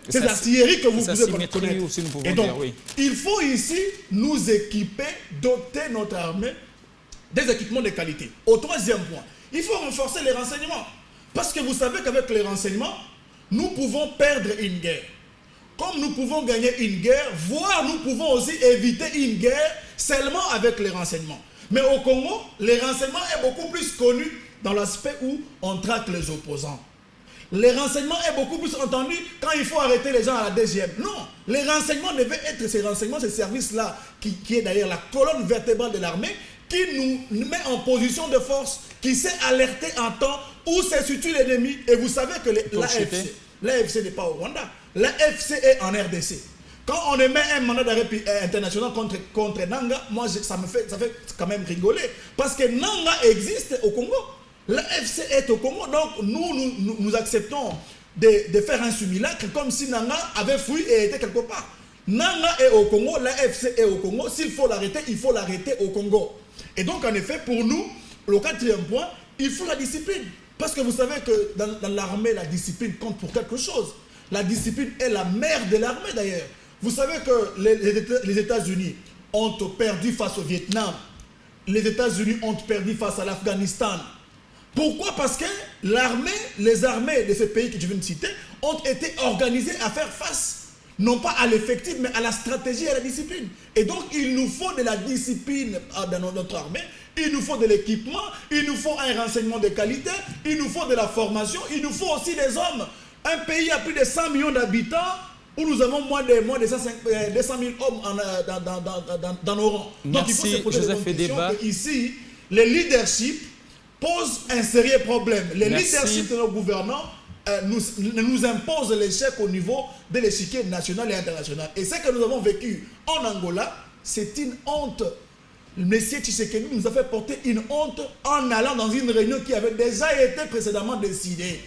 ces artilleries que vous pouvez connaître. Et donc, il faut ici nous équiper, doter notre armée des équipements de qualité. Au troisième point, il faut renforcer les renseignements. Parce que vous savez qu'avec les renseignements, nous pouvons perdre une guerre. Comme nous pouvons gagner une guerre, voire nous pouvons aussi éviter une guerre seulement avec les renseignements. Mais au Congo, les renseignements est beaucoup plus connu dans l'aspect où on traque les opposants. Les renseignements est beaucoup plus entendu quand il faut arrêter les gens à la deuxième. Non, les renseignements devaient être ces renseignements, ces services-là, qui est d'ailleurs la colonne vertébrale de l'armée, qui nous met en position de force, qui sait alerter en temps où se situe l'ennemi. Et vous savez que l'AFC n'est pas au Rwanda. L'AFC est en RDC. Quand on émet un mandat d'arrêt international contre Nanga, moi ça fait quand même rigoler. Parce que Nanga existe au Congo. L'AFC est au Congo. Donc nous acceptons de faire un simulacre comme si Nanga avait fui et était quelque part. Nanga est au Congo, l'AFC est au Congo. S'il faut l'arrêter, il faut l'arrêter au Congo. Et donc en effet, pour nous, le quatrième point, il faut la discipline. Parce que vous savez que dans l'armée, la discipline compte pour quelque chose. La discipline est la mère de l'armée d'ailleurs. Vous savez que les États-Unis ont perdu face au Vietnam. Les États-Unis ont perdu face à l'Afghanistan. Pourquoi? Parce que les armées de ces pays que je viens de citer ont été organisées à faire face, non pas à l'effectif, mais à la stratégie et à la discipline. Et donc, il nous faut de la discipline dans notre armée, il nous faut de l'équipement, il nous faut un renseignement de qualité, il nous faut de la formation, il nous faut aussi des hommes. Un pays à plus de 100 millions d'habitants, où nous avons moins de 200 000 hommes dans nos rangs. Donc, il faut se poser la question qu'ici, le leadership pose un sérieux problème. Le leadership de nos gouvernants nous impose l'échec au niveau de l'échiquier national et international. Et ce que nous avons vécu en Angola, c'est une honte. Monsieur Tshisekedi nous a fait porter une honte en allant dans une réunion qui avait déjà été précédemment décidée.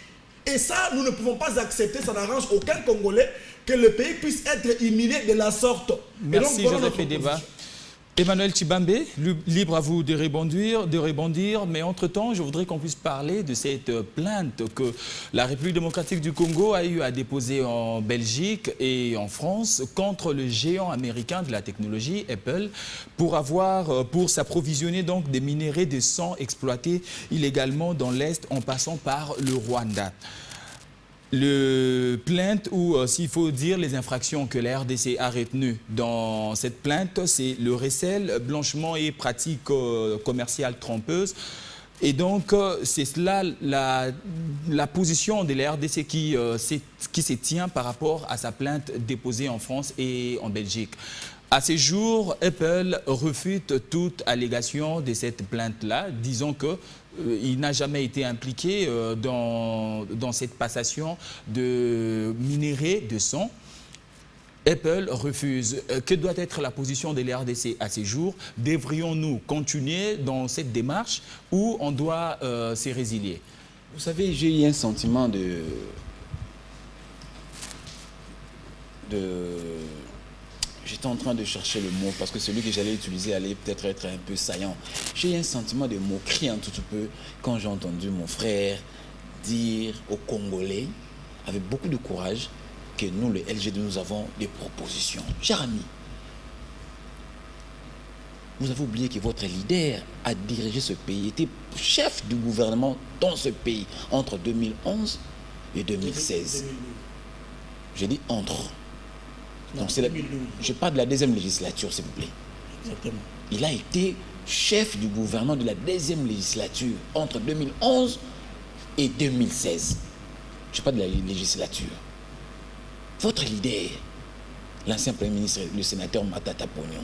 Et ça, nous ne pouvons pas accepter, ça n'arrange aucun Congolais que le pays puisse être humilié de la sorte. Merci Joseph Edeba. Emmanuel Tshibambe, libre à vous de rebondir, mais entre-temps, je voudrais qu'on puisse parler de cette plainte que la République démocratique du Congo a eu à déposer en Belgique et en France contre le géant américain de la technologie, Apple, pour s'approvisionner donc des minerais de sang exploités illégalement dans l'Est en passant par le Rwanda. Le plainte ou, s'il faut dire, les infractions que la RDC a retenues dans cette plainte, c'est le recel, blanchiment et pratiques commerciales trompeuses. Et donc, c'est cela la position de la RDC qui se tient par rapport à sa plainte déposée en France et en Belgique. À ce jour, Apple refute toute allégation de cette plainte-là, disant que il n'a jamais été impliqué dans cette passation de minerais de sang. Apple refuse. Que doit être la position de l'RDC à ces jours? Devrions-nous continuer dans cette démarche ou on doit se résilier? Vous savez, j'ai eu un sentiment J'étais en train de chercher le mot parce que celui que j'allais utiliser allait peut-être être un peu saillant. J'ai eu un sentiment de moquerie un tout petit peu quand j'ai entendu mon frère dire aux Congolais, avec beaucoup de courage, que nous, le LGD, nous avons des propositions. Cher ami, vous avez oublié que votre leader a dirigé ce pays, était chef du gouvernement dans ce pays entre 2011 et 2016. J'ai dit entre. Donc je parle de la deuxième législature, s'il vous plaît. Exactement. Il a été chef du gouvernement de la deuxième législature entre 2011 et 2016. Je parle de la législature. Votre leader, l'ancien Premier ministre, le sénateur Matata Pognon.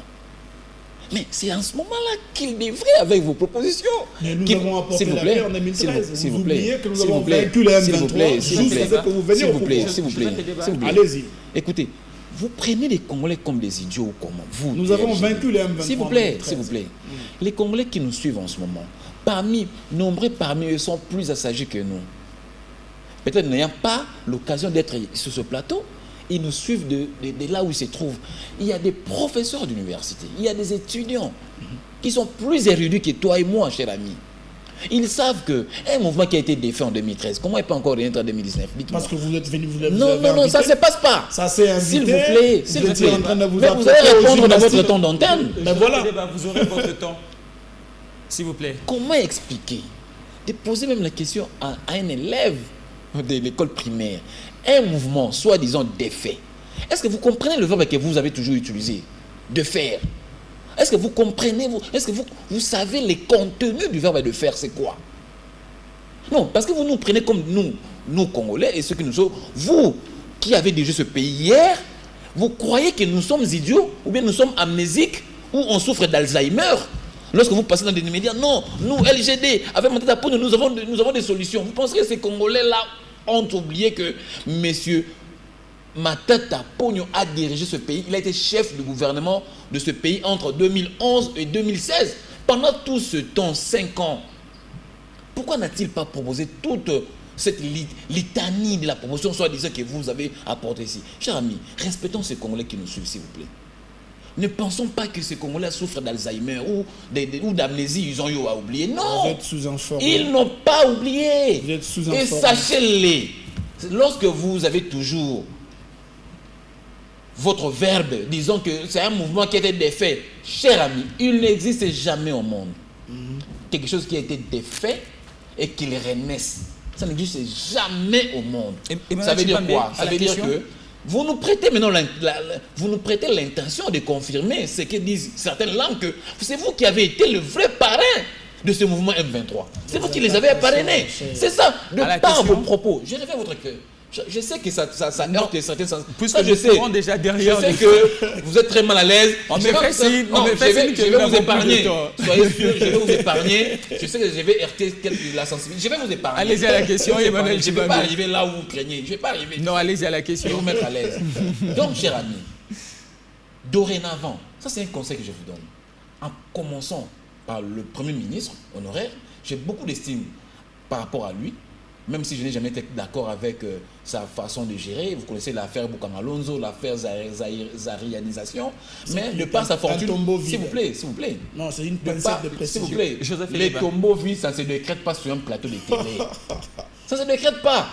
Mais c'est en ce moment-là qu'il devrait, avec vos propositions... Mais nous avons apporté la paix en 2013. S'il vous Vous plaît, oubliez que nous avons vaincu le M23 juste que vous veniez au pouvoir. Allez-y. Écoutez, vous prenez les Congolais comme des idiots, comment vous... Nous avons vaincu le M23. S'il vous plaît. Les Congolais qui nous suivent en ce moment, nombreux parmi eux sont plus assagis que nous. Peut-être n'ayant pas l'occasion d'être sur ce plateau, ils nous suivent de là où ils se trouvent. Il y a des professeurs d'université, il y a des étudiants qui sont plus érudits que toi et moi, cher ami. Ils savent qu'un mouvement qui a été défait en 2013, comment il peut encore renaître en 2019? Parce que vous êtes venu, Non, ça ne se passe pas. Ça s'est invité. S'il vous plaît, en train de vous mais vous allez répondre dans votre temps d'antenne. Mais voilà. Vous aurez votre temps. S'il vous plaît. Comment expliquer? De poser même la question à un élève de l'école primaire. Un mouvement, soi-disant défait. Est-ce que vous comprenez le verbe que vous avez toujours utilisé? De faire. Est-ce que vous comprenez, est-ce que vous savez les contenus du verbe de faire, c'est quoi? Non, parce que vous nous prenez comme nous Congolais et ceux qui nous sont, vous qui avez dirigé ce pays hier, vous croyez que nous sommes idiots ou bien nous sommes amnésiques ou on souffre d'Alzheimer? Lorsque vous passez dans des médias, non, nous LGD, avec Matata Pognon, nous avons des solutions. Vous pensez que ces Congolais-là ont oublié que monsieur Matata Pognon a dirigé ce pays, il a été chef du gouvernement de ce pays entre 2011 et 2016. Pendant tout ce temps, 5 ans, pourquoi n'a-t-il pas proposé toute cette litanie de la promotion, soi-disant que vous avez apporté ici? Chers amis, respectons ces Congolais qui nous suivent, s'il vous plaît. Ne pensons pas que ces Congolais souffrent d'Alzheimer ou d'amnésie, ils ont eu à oublier. Non, vous êtes sous-informés. Ils n'ont pas oublié. Vous êtes sous-informés. Et sachez-les, lorsque vous avez toujours votre verbe, disons que c'est un mouvement qui a été défait, cher ami, il n'existe jamais au monde quelque chose qui a été défait et qu'il renaisse. Ça n'existe jamais au monde. Ça veut dire quoi? Ça veut dire que vous nous prêtez maintenant l'intention de confirmer ce que disent certaines langues, que c'est vous qui avez été le vrai parrain de ce mouvement M23. C'est vous qui les avez parrainés. C'est ça, de par vos propos. Je reviens à votre cœur. Je sais que ça heurte certains sens. Puisque je sais déjà derrière. Je sais que vous êtes très mal à l'aise. Je vais vous épargner. Soyez sûr, je vais vous épargner. Je sais que je vais heurter la sensibilité. Je vais vous épargner. Allez-y à la question, Emmanuel. Je ne vais pas arriver là où vous craignez. Je ne vais pas arriver. Non, allez-y à la question. Je vais vous mettre à l'aise. Donc, cher ami, dorénavant, ça c'est un conseil que je vous donne. En commençant par le Premier ministre honoraire, j'ai beaucoup d'estime par rapport à lui. Même si je n'ai jamais été d'accord avec sa façon de gérer. Vous connaissez l'affaire Boukan Alonso, l'affaire Zarianisation. Mais de par sa fortune, s'il vous plaît. Non, c'est une pincette de précision. S'il vous plaît, les tombeaux vides, ça ne se décrète pas sur un plateau de télé. Ça ne se décrète pas.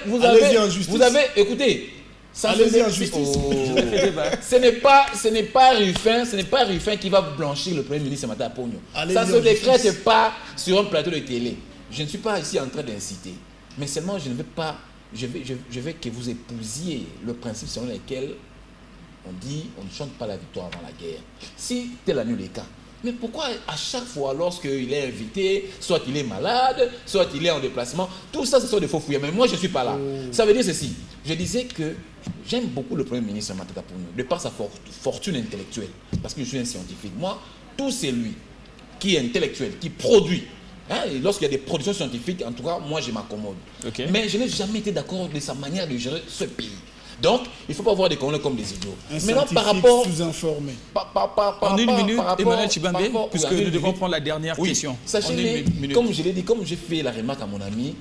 Vous avez, écoutez, allez-y en justice. Ce n'est pas Ruffin qui va blanchir le Premier ministre ce matin à Pogno. Ça ne se décrète pas sur un plateau de télé. Je ne suis pas ici en train d'inciter, mais seulement je ne veux pas, je veux que vous épousiez le principe selon lequel on dit on ne chante pas la victoire avant la guerre. Si tel n'est le cas, mais pourquoi à chaque fois lorsqu'il est invité, soit il est malade, soit il est en déplacement, tout ça ce sont des faux fouilles. Mais moi je ne suis pas là. Ça veut dire ceci, je disais que j'aime beaucoup le Premier ministre Matata Ponyo, de par sa fortune intellectuelle, parce que je suis un scientifique. Moi, tout c'est lui qui est intellectuel, qui produit. Et lorsqu'il y a des productions scientifiques, en tout cas, moi, je m'accommode. Okay. Mais je n'ai jamais été d'accord de sa manière de gérer ce pays. Donc, il ne faut pas voir des colons comme des idiots. Maintenant, par rapport... sous-informé. En une minute, Emmanuel Chibambe, puisque nous devons prendre la dernière question. Sachez, comme je l'ai dit, comme j'ai fait la remarque à mon ami,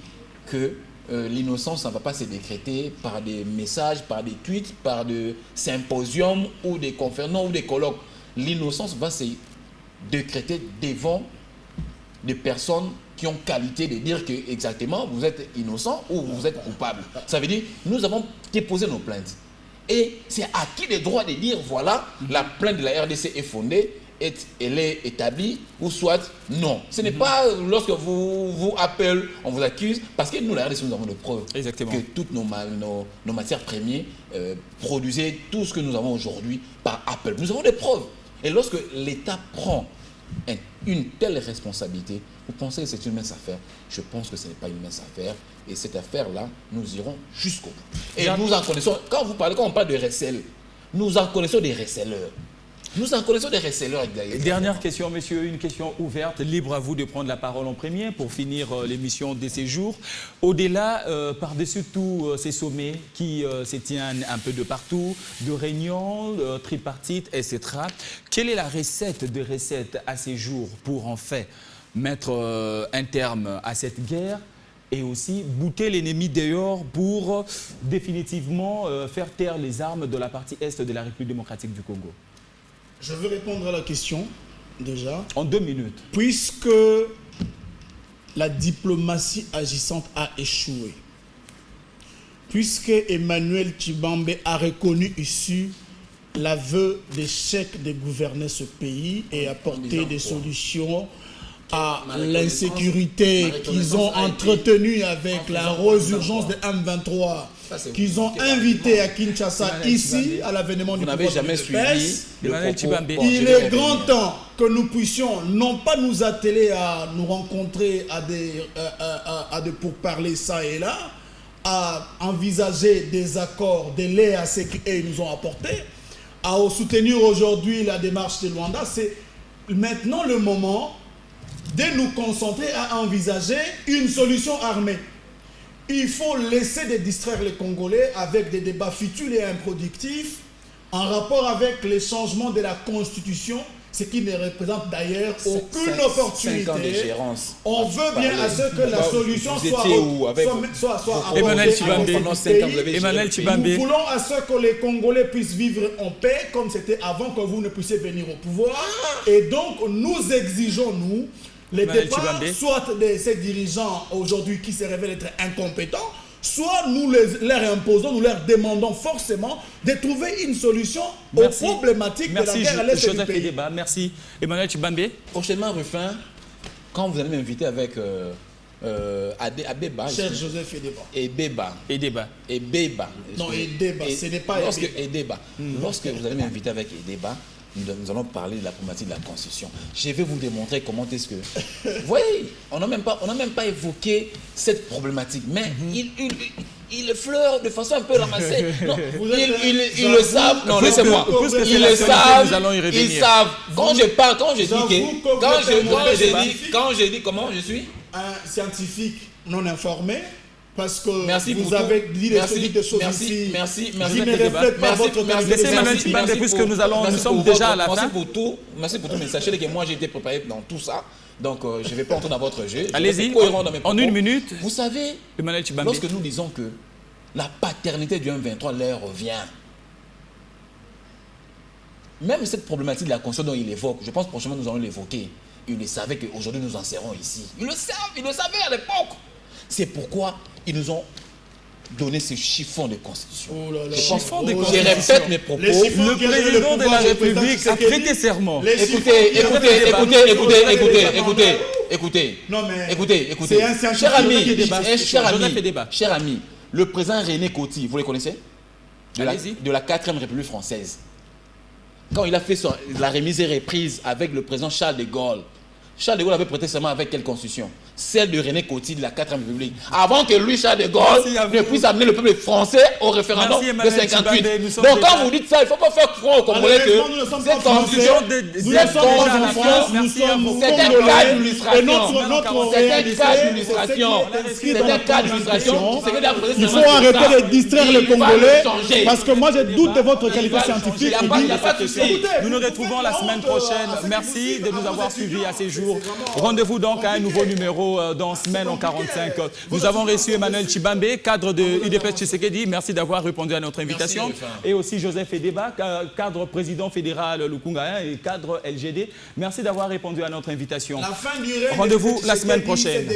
que l'innocence ne va pas se décréter par des messages, par des tweets, par des symposiums ou des conférences ou des colloques. L'innocence va se décréter devant des personnes qui ont qualité de dire que exactement vous êtes innocent ou vous êtes coupable. Ça veut dire nous avons déposé nos plaintes. Et c'est à qui le droit de dire voilà, la plainte de la RDC est fondée, elle est établie ou soit non. Ce n'est pas lorsque vous appelez, on vous accuse, parce que nous, la RDC, nous avons des preuves. Exactement. Que toutes nos matières premières produisaient tout ce que nous avons aujourd'hui par appel. Nous avons des preuves. Et lorsque l'État prend une telle responsabilité, vous pensez que c'est une mince affaire? Je pense que ce n'est pas une mince affaire. Et cette affaire-là, nous irons jusqu'au bout. Et nous en connaissons, quand on parle de recel, nous en connaissons des receleurs. Nous en connaissons des receleurs. Dernière question, monsieur, une question ouverte, libre à vous de prendre la parole en premier pour finir l'émission de ces jours. Au-delà, par-dessus tous ces sommets qui se tiennent un peu de partout, de réunions, tripartites, etc., quelle est la recette de recettes à ces jours pour en fait mettre un terme à cette guerre et aussi bouter l'ennemi dehors pour définitivement faire taire les armes de la partie est de la République démocratique du Congo? Je veux répondre à la question, déjà. En 2 minutes. Puisque la diplomatie agissante a échoué, puisque Emmanuel Chibambe a reconnu ici l'aveu d'échec de gouverner ce pays et apporter des solutions à l'insécurité qu'ils ont entretenue avec la résurgence de M23, qu'ils ont invité à Kinshasa, ici, à l'avènement du pouvoir jamais suivi. Il est grand temps que nous puissions non pas nous atteler à nous rencontrer à des pourparlers ça et là, à envisager des accords, des laits à ce qu'ils nous ont apportés, à soutenir aujourd'hui la démarche de Luanda. C'est maintenant le moment de nous concentrer à envisager une solution armée. Il faut laisser de distraire les Congolais avec des débats futiles et improductifs en rapport avec les changements de la Constitution, ce qui ne représente d'ailleurs aucune opportunité. 5 ans de gérance. On veut bien à ce que la solution soit Emmanuel Chibambe. Emmanuel Chibambe. Nous voulons à ce que les Congolais puissent vivre en paix comme c'était avant que vous ne puissiez venir au pouvoir. Et donc nous exigeons, nous, les départs, soit de ces dirigeants aujourd'hui qui se révèlent être incompétents, soit nous leur imposons, nous leur demandons forcément de trouver une solution aux problématiques de la guerre à l'est du pays. Merci. Emmanuel Chibambe. Prochainement, Ruffin, quand vous allez m'inviter avec Abeba, Cher Joseph Ebeba. Non, Edeba, ce n'est pas Edeba. Lorsque vous allez m'inviter avec Edeba, nous allons parler de la problématique de la Constitution. Je vais vous démontrer comment est-ce que... Vous voyez, on n'a même pas évoqué cette problématique. Mais ils effleurent de façon un peu ramassée. Non, ils le savent. Non, laissez-moi. Ils le savent. Nous allons y revenir. Ils savent. Quand je parle, quand je dis comment je suis un scientifique non informé. Parce que merci vous avez dit des choses ici. Merci. Qui ne reflètent pas votre qualité. Laissez Manuel Tshibambe, puisque nous sommes déjà à la fin. Merci pour tout, mais sachez que moi j'ai été préparé dans tout ça. Donc je ne vais pas entrer dans votre jeu. Allez-y, en une minute. Vous savez, lorsque nous disons que la paternité du M23 leur revient, même cette problématique de la conscience dont il évoque, je pense prochainement nous allons l'évoquer. Ils le savaient qu'aujourd'hui nous en serons ici. Ils le savaient à l'époque. C'est pourquoi ils nous ont donné ce chiffon de constitution. Je répète mes propos. Le président de la République a prêté serment. Écoutez. Cher ami, le président René Coty, vous le connaissez? De la 4e République française. Quand il a fait la remise et reprise avec le président Charles de Gaulle avait prêté serment avec quelle constitution? Celle de René Coty de la 4e République. Avant que lui, Charles de Gaulle, ne puisse amener le peuple français au référendum de 58. Donc quand vous dites ça, il ne faut pas faire croire aux Congolais que cette constitution, c'était un cas d'illustration. Il faut arrêter de distraire les Congolais parce que moi je doute de votre qualité scientifique. Nous nous retrouvons la semaine prochaine. Merci de nous avoir suivis à ces jours. Rendez-vous donc à un nouveau numéro dans Semaine en 45. Nous avons reçu Emmanuel Tshibambe, cadre de UDPS Tshisekedi. Merci d'avoir répondu à notre invitation. Et aussi Joseph Edeba, cadre président fédéral Lukunga et cadre LGD. Merci d'avoir répondu à notre invitation. Rendez-vous la semaine prochaine.